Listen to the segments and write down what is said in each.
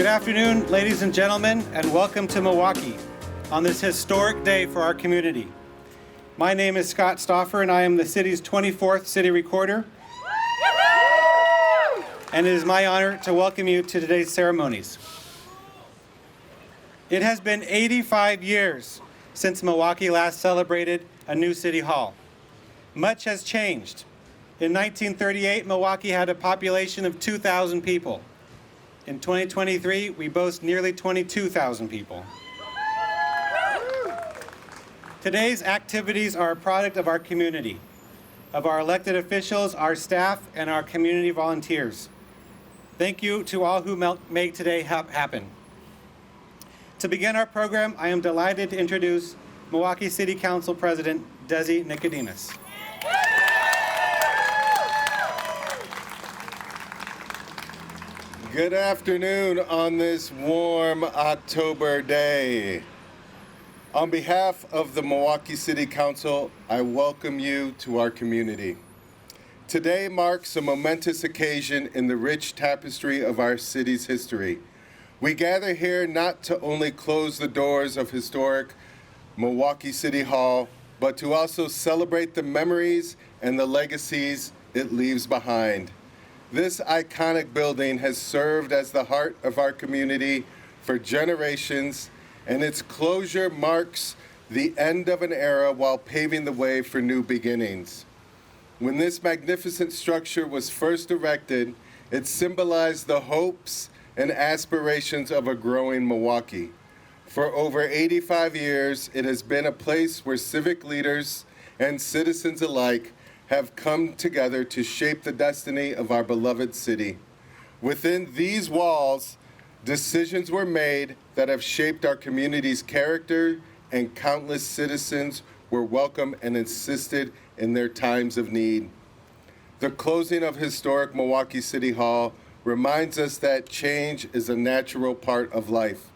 Good afternoon, ladies and gentlemen, and welcome to Milwaukie on this historic day for our community. My name is Scott Stauffer, and I am the city's 24th city recorder. And it is my honor to welcome you to today's ceremonies. It has been 85 years since Milwaukie last celebrated a new city hall. Much has changed. In 1938, Milwaukie had a population of 2,000 people. In 2023, we boast nearly 22,000 people. Today's activities are a product of our community, of our elected officials, our staff, and our community volunteers. Thank you to all who make today happen. To begin our program, I am delighted to introduce Milwaukie City Council President Desi Nicodemus. Good afternoon on this warm October day. On behalf of the Milwaukie City Council, I welcome you to our community. Today marks a momentous occasion in the rich tapestry of our city's history. We gather here not to only close the doors of historic Milwaukie City Hall, but to also celebrate the memories and the legacies it leaves behind. This iconic building has served as the heart of our community for generations, and its closure marks the end of an era while paving the way for new beginnings. When this magnificent structure was first erected, it symbolized the hopes and aspirations of a growing Milwaukie. For over 85 years, it has been a place where civic leaders and citizens alike have come together to shape the destiny of our beloved city. Within these walls, decisions were made that have shaped our community's character, and countless citizens were welcome and assisted in their times of need. The closing of historic Milwaukie City Hall reminds us that change is a natural part of life.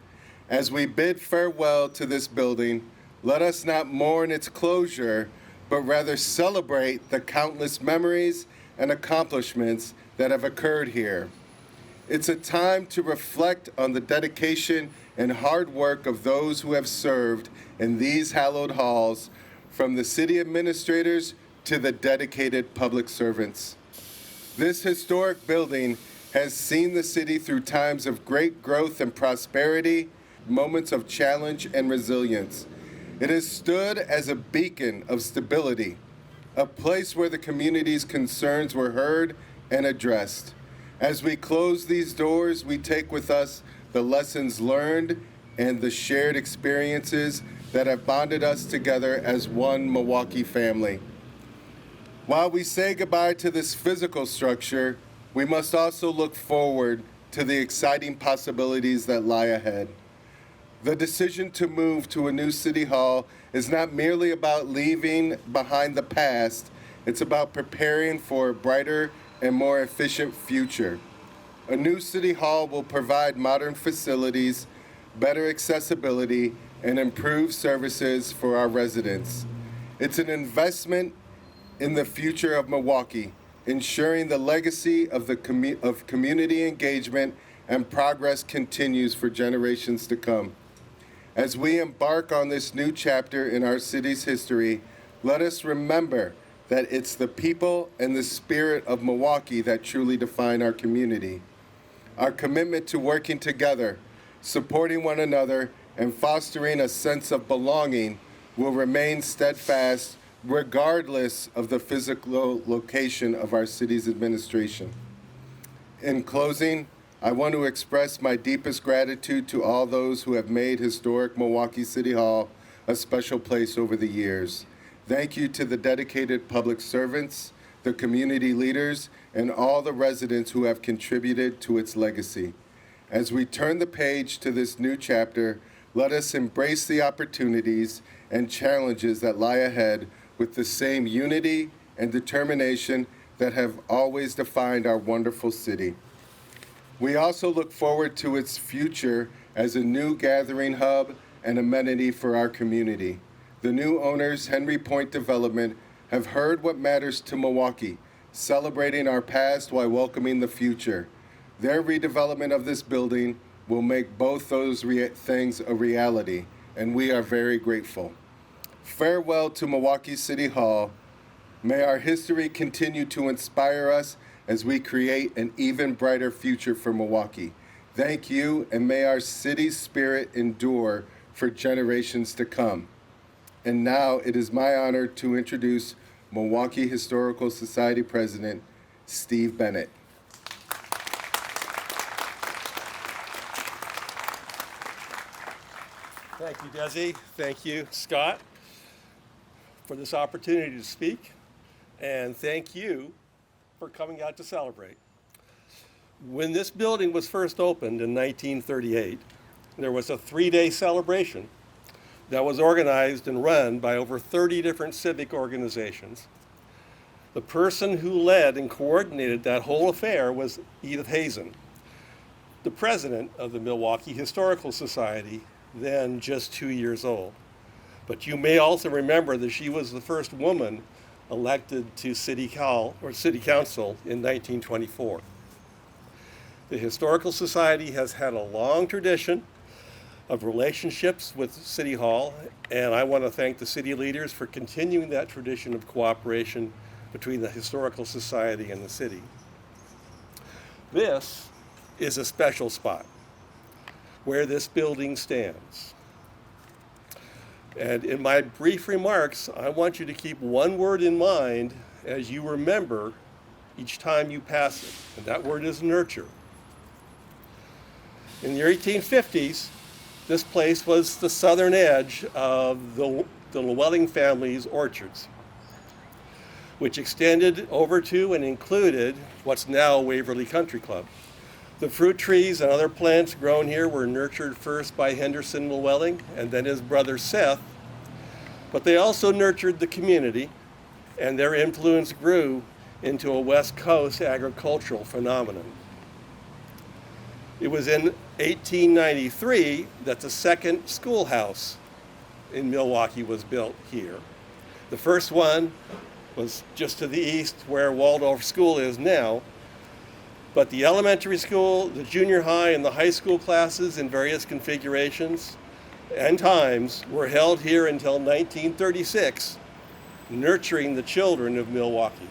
As we bid farewell to this building, let us not mourn its closure, but rather celebrate the countless memories and accomplishments that have occurred here. It's a time to reflect on the dedication and hard work of those who have served in these hallowed halls, from the city administrators to the dedicated public servants. This historic building has seen the city through times of great growth and prosperity, moments of challenge and resilience. It has stood as a beacon of stability, a place where the community's concerns were heard and addressed. As we close these doors, we take with us the lessons learned and the shared experiences that have bonded us together as one Milwaukie family. While we say goodbye to this physical structure, we must also look forward to the exciting possibilities that lie ahead. The decision to move to a new city hall is not merely about leaving behind the past, it's about preparing for a brighter and more efficient future. A new city hall will provide modern facilities, better accessibility, and improved services for our residents. It's an investment in the future of Milwaukie, ensuring the legacy of community engagement and progress continues for generations to come. As we embark on this new chapter in our city's history, let us remember that it's the people and the spirit of Milwaukie that truly define our community. Our commitment to working together, supporting one another, and fostering a sense of belonging will remain steadfast regardless of the physical location of our city's administration. In closing, I want to express my deepest gratitude to all those who have made historic Milwaukie City Hall a special place over the years. Thank you to the dedicated public servants, the community leaders, and all the residents who have contributed to its legacy. As we turn the page to this new chapter, let us embrace the opportunities and challenges that lie ahead with the same unity and determination that have always defined our wonderful city. We also look forward to its future as a new gathering hub and amenity for our community. The new owners, Henry Point Development, have heard what matters to Milwaukie, celebrating our past while welcoming the future. Their redevelopment of this building will make both those things a reality, and we are very grateful. Farewell to Milwaukie City Hall. May our history continue to inspire us as we create an even brighter future for Milwaukie. Thank you, and may our city's spirit endure for generations to come. And now it is my honor to introduce Milwaukie Historical Society President, Steve Bennett. Thank you, Desi. Thank you, Scott, for this opportunity to speak. And thank you for coming out to celebrate. When this building was first opened in 1938, there was a 3-day celebration that was organized and run by over 30 different civic organizations. The person who led and coordinated that whole affair was Edith Hazen, the president of the Milwaukie Historical Society, then just 2 years old. But you may also remember that she was the first woman elected to City Hall or City Council in 1924. The Historical Society has had a long tradition of relationships with City Hall, and I want to thank the city leaders for continuing that tradition of cooperation between the Historical Society and the city. This is a special spot where this building stands. And in my brief remarks, I want you to keep one word in mind as you remember each time you pass it, and that word is nurture. In the 1850s, this place was the southern edge of the Llewellyn family's orchards, which extended over to and included what's now Waverly Country Club. The fruit trees and other plants grown here were nurtured first by Henderson Llewellyn and then his brother Seth, but they also nurtured the community, and their influence grew into a West Coast agricultural phenomenon. It was in 1893 that the second schoolhouse in Milwaukie was built here. The first one was just to the east where Waldorf School is now, but the elementary school, the junior high, and the high school classes in various configurations and times were held here until 1936, nurturing the children of Milwaukie.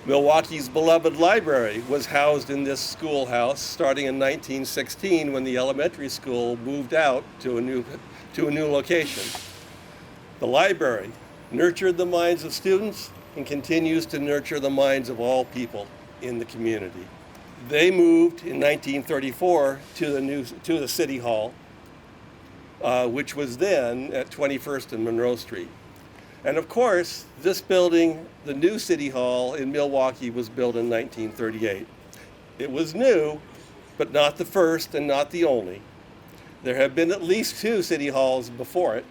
Milwaukee's beloved library was housed in this schoolhouse starting in 1916 when the elementary school moved out to a new location. The library nurtured the minds of students and continues to nurture the minds of all people in the community. They moved in 1934 to the City Hall, which was then at 21st and Monroe Street. And of course, this building, the new City Hall in Milwaukie, was built in 1938. It was new, but not the first and not the only. There have been at least 2 city halls before it.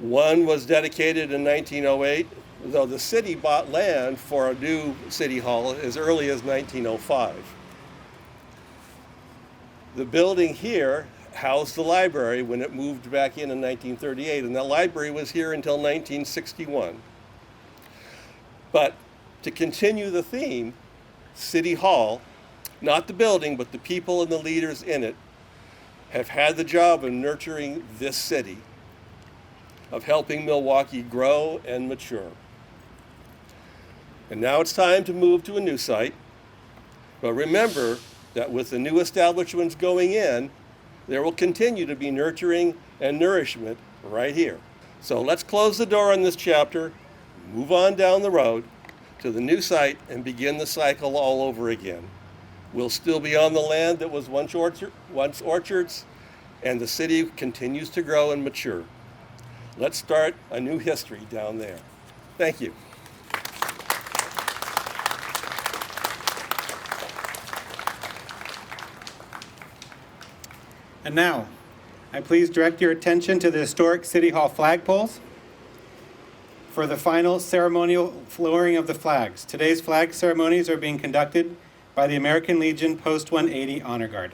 One was dedicated in 1908, though the city bought land for a new city hall as early as 1905. The building here housed the library when it moved back in 1938, and the library was here until 1961. But to continue the theme, City Hall, not the building, but the people and the leaders in it, have had the job of nurturing this city, of helping Milwaukie grow and mature. And now it's time to move to a new site. But remember that with the new establishments going in, there will continue to be nurturing and nourishment right here. So let's close the door on this chapter, move on down the road to the new site, and begin the cycle all over again. We'll still be on the land that was once orchards, and the city continues to grow and mature. Let's start a new history down there. Thank you. And now, I please direct your attention to the historic City Hall flagpoles for the final ceremonial lowering of the flags. Today's flag ceremonies are being conducted by the American Legion Post 180 Honor Guard.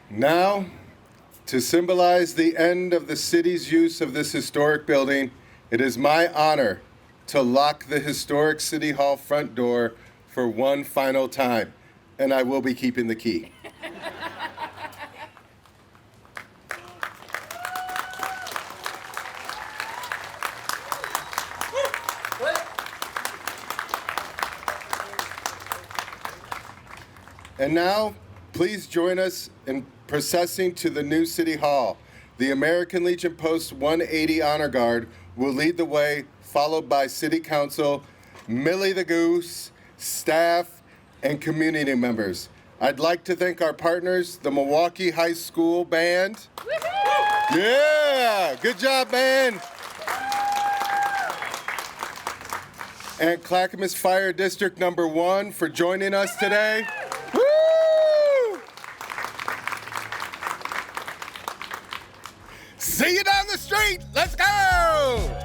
Now, to symbolize the end of the city's use of this historic building, it is my honor to lock the historic City Hall front door for one final time, and I will be keeping the key. And now, please join us in processing to the new City Hall. The American Legion Post 180 Honor Guard will lead the way, followed by City Council, Millie the Goose, staff, and community members. I'd like to thank our partners, the Milwaukie High School Band. Yeah, good job, band. And Clackamas Fire District Number 1 for joining us today. Woo! See you down the street. Let's go!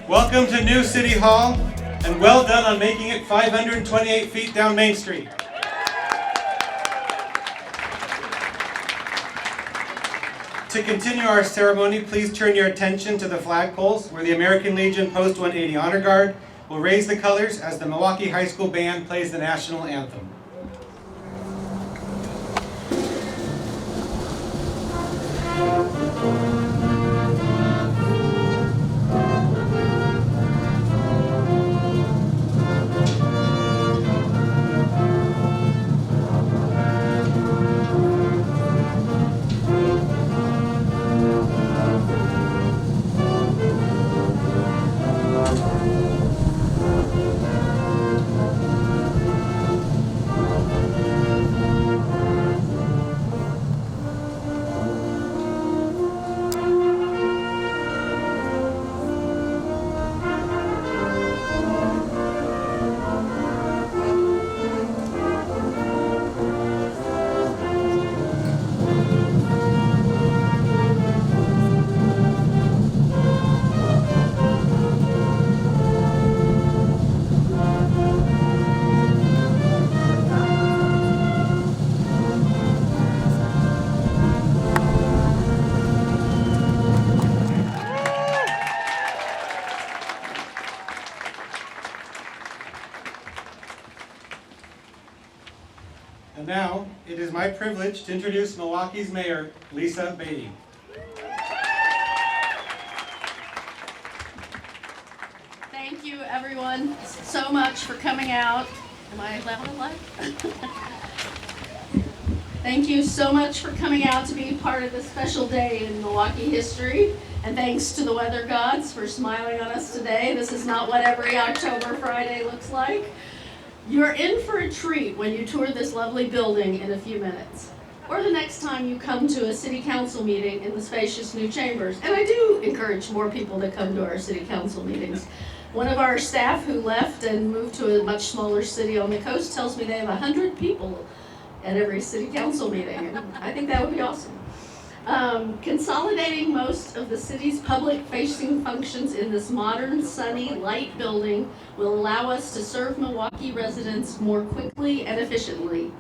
Welcome to New City Hall, and well done on making it 528 feet down Main Street. To continue our ceremony, please turn your attention to the flagpoles where the American Legion Post 180 Honor Guard will raise the colors as the Milwaukie High School Band plays the national anthem. my privilege to introduce Milwaukee's Mayor, Lisa Beatty. Thank you, everyone, so much for coming out. Am I loud enough? Thank you so much for coming out to be part of this special day in Milwaukee history. And thanks to the weather gods for smiling on us today. This is not what every October Friday looks like. You're in for a treat when you tour this lovely building in a few minutes, or the next time you come to a city council meeting in the spacious new chambers. And I do encourage more people to come to our city council meetings. One of our staff who left and moved to a much smaller city on the coast tells me they have 100 people at every city council meeting, and I think that would be awesome. Consolidating most of the city's public-facing functions in this modern, sunny, light building will allow us to serve Milwaukee residents more quickly and efficiently.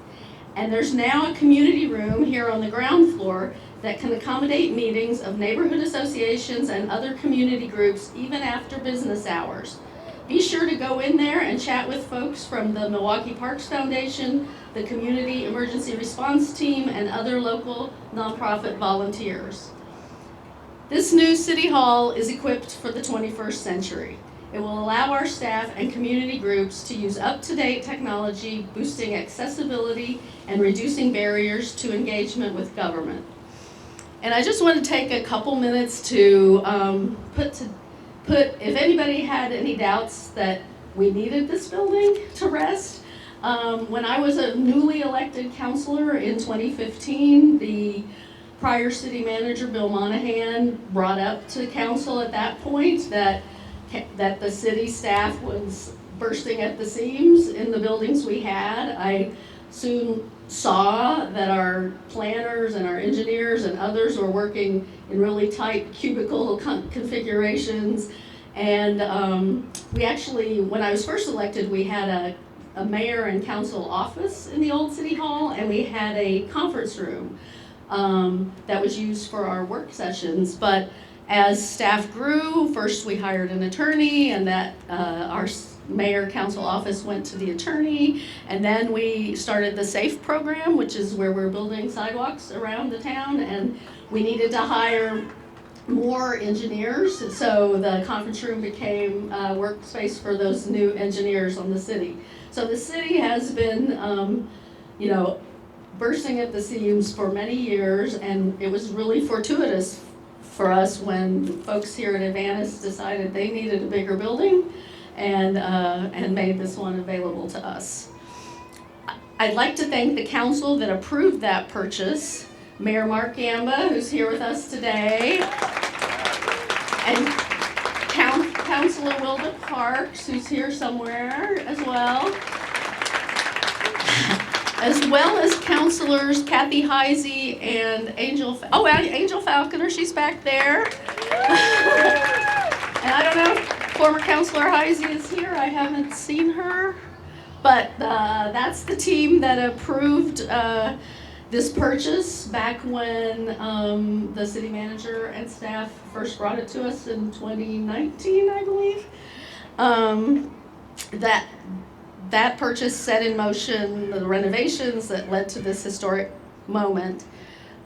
And there's now a community room here on the ground floor that can accommodate meetings of neighborhood associations and other community groups even after business hours. Be sure to go in there and chat with folks from the Milwaukie Parks Foundation, the Community Emergency Response Team, and other local nonprofit volunteers. This new City Hall is equipped for the 21st century. It will allow our staff and community groups to use up-to-date technology, boosting accessibility and reducing barriers to engagement with government. And I just want to take a couple minutes to put, if anybody had any doubts that we needed this building to rest, when I was a newly elected councilor in 2015, the prior city manager, Bill Monahan, brought up to council at that point that the city staff was bursting at the seams in the buildings we had. I soon saw that our planners and our engineers and others were working in really tight cubicle configurations. And we actually, when I was first elected, we had a mayor and council office in the old city hall, and we had a conference room that was used for our work sessions. But as staff grew, first we hired an attorney, and that our mayor council office went to the attorney, and then we started the SAFE program, which is where we're building sidewalks around the town, and we needed to hire more engineers, so the conference room became a workspace for those new engineers on the city. So the city has been, bursting at the seams for many years, and it was really fortuitous for us when folks here at Advantis decided they needed a bigger building and made this one available to us. I'd like to thank the council that approved that purchase, Mayor Mark Gamba, who's here with us today, and Councilor Wilda Parks, who's here somewhere as well as Councilors Kathy Heisey and Angel Falconer, she's back there. And I don't know if former Councilor Heisey is here, I haven't seen her, but that's the team that approved this purchase back when the city manager and staff first brought it to us in 2019, I believe. That purchase set in motion the renovations that led to this historic moment.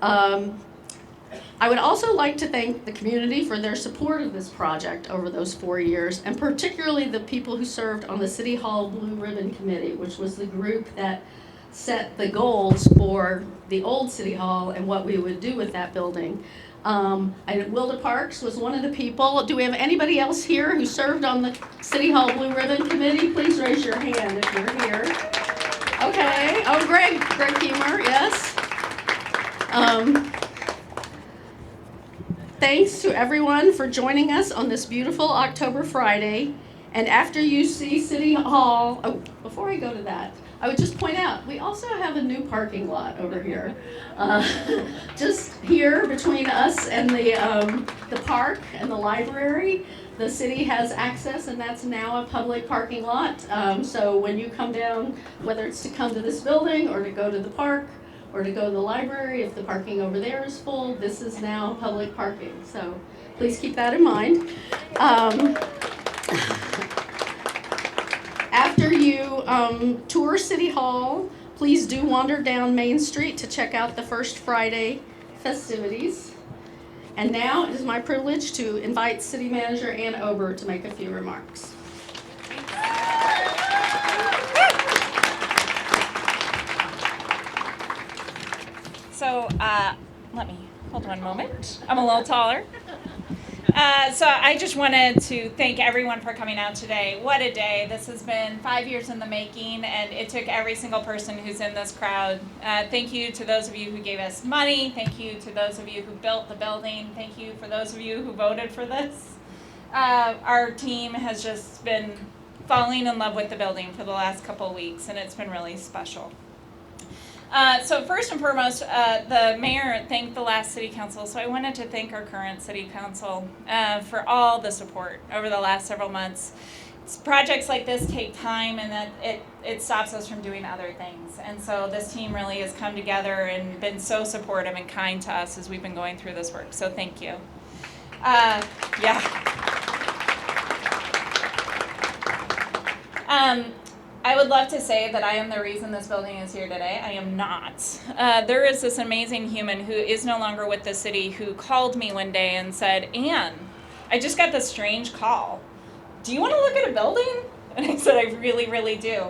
I would also like to thank the community for their support of this project over those 4 years, and particularly the people who served on the City Hall Blue Ribbon Committee, which was the group that set the goals for the old City Hall and what we would do with that building. Wilda Parks was one of the people. Do we have anybody else here who served on the City Hall Blue Ribbon Committee? Please raise your hand if you're here. Okay. Oh, Greg Humer, yes. Thanks to everyone for joining us on this beautiful October Friday. And after you see City Hall, before I go to that, I would just point out, we also have a new parking lot over here. Just here between us and the park and the library, the city has access, and that's now a public parking lot. So when you come down, whether it's to come to this building or to go to the park or to go to the library, if the parking over there is full, this is now public parking. So please keep that in mind. After you tour City Hall, Please do wander down Main Street to check out the First Friday festivities. And now it is my privilege to invite City Manager Ann Ober to make a few remarks. So let me hold one moment. I'm a little taller. So I just wanted to thank everyone for coming out today. What a day. This has been 5 years in the making, and it took every single person who's in this crowd. Thank you to those of you who gave us money. Thank you to those of you who built the building. Thank you for those of you who voted for this. Our team has just been falling in love with the building for the last couple of weeks, and it's been really special. So first and foremost, the mayor thanked the last city council, so I wanted to thank our current city council for all the support over the last several months. Projects like this take time, and that it stops us from doing other things. And so this team really has come together and been so supportive and kind to us as we've been going through this work, so thank you. I would love to say that I am the reason this building is here today. I am not. There is this amazing human who is no longer with the city who called me one day and said, Ann, I just got this strange call. Do you want to look at a building? And I said, I really, really do.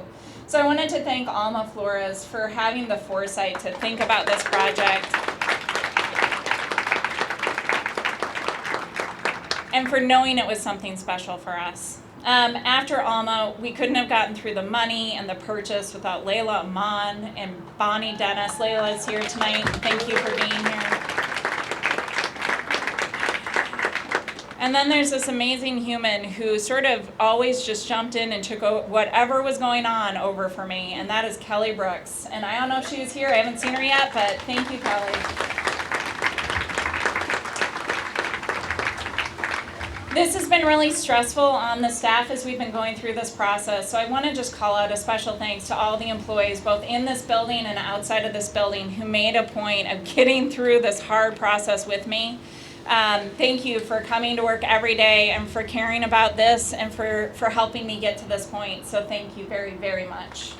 So I wanted to thank Alma Flores for having the foresight to think about this project and for knowing it was something special for us. After Alma, we couldn't have gotten through the money and the purchase without Layla Aman and Bonnie Dennis. Layla is here tonight. Thank you for being here. And then there's this amazing human who sort of always just jumped in and took whatever was going on over for me, and that is Kelly Brooks. And I don't know if she was here. I haven't seen her yet, but thank you, Kelly. This has been really stressful on the staff as we've been going through this process, so I want to just call out a special thanks to all the employees, both in this building and outside of this building, who made a point of getting through this hard process with me. Thank you for coming to work every day and for caring about this and for helping me get to this point, so thank you very, very much.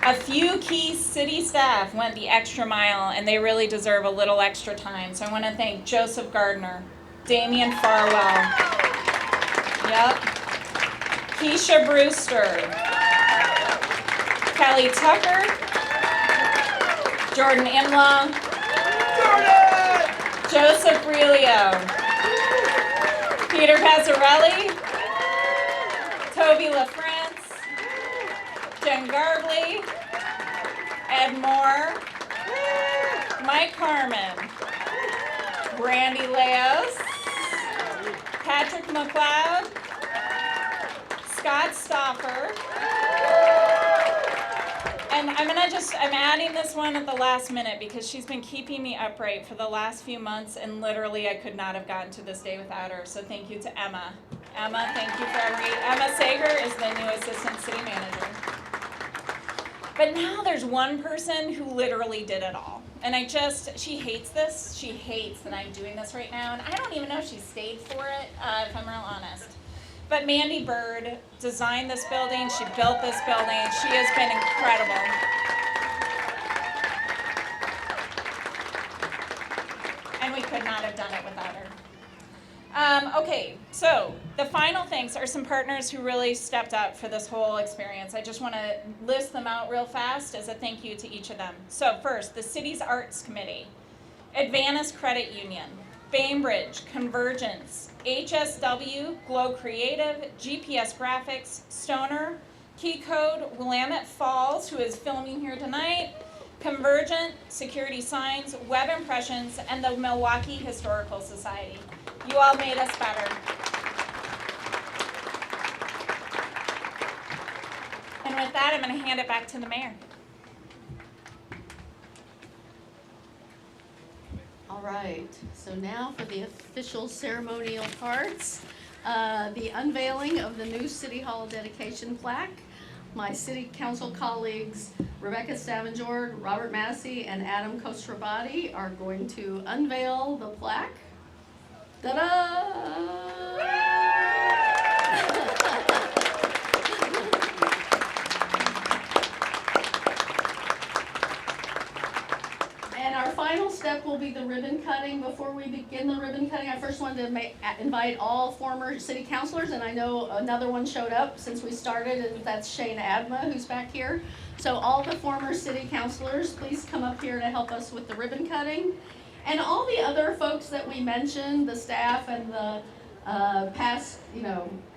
A few key city staff went the extra mile, and they really deserve a little extra time. So I want to thank Joseph Gardner, Damian Farwell, Keisha Brewster, Kelly Tucker, Jordan Imlaw, Joseph Relio, Peter Pazzarelli, Toby LaFrance, Jen Garbley, Ed Moore, Mike Harmon, Brandy Leos, Patrick McLeod, Scott Stoffer, and I'm adding this one at the last minute because she's been keeping me upright for the last few months, and literally I could not have gotten to this day without her, so thank you to Emma. Emma, thank you for Emma Sager is the new assistant city manager. But now there's one person who literally did it all. And she hates this. She hates that I'm doing this right now. And I don't even know if she stayed for it, if I'm real honest. But Mandy Bird designed this building. She built this building. She has been incredible. And we could not have done it without her. Okay, so the final thanks are some partners who really stepped up for this whole experience. I just want to list them out real fast as a thank you to each of them. So first, the city's Arts Committee, Advantis Credit Union, Bainbridge, Convergence, HSW, Glow Creative, GPS Graphics, Stoner, Key Code, Willamette Falls, who is filming here tonight, Convergent, Security Signs, Web Impressions, and the Milwaukie Historical Society. You all made us better. And with that, I'm going to hand it back to the mayor. All right, so now for the official ceremonial parts. The unveiling of the new City Hall dedication plaque. My city council colleagues Rebecca Stavengord, Robert Massey, and Adam Kostrobati are going to unveil the plaque. Ta-da! our final step will be the ribbon cutting. Before we begin the ribbon cutting, I first wanted to invite all former city councilors, and I know another one showed up since we started, and that's Shane Adma, who's back here. So all the former city councilors, please come up here to help us with the ribbon cutting. And all the other folks that we mentioned, the staff and the past,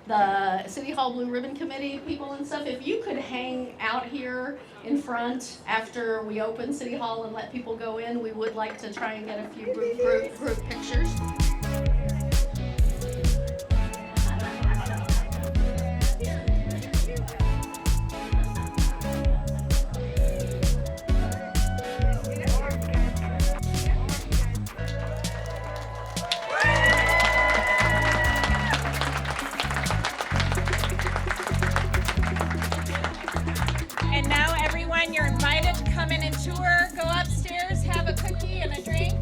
the City Hall Blue Ribbon Committee people and stuff, if you could hang out here in front after we open City Hall and let people go in, we would like to try and get a few group pictures. And now everyone, you're invited to come in and tour, go upstairs, have a cookie and a drink.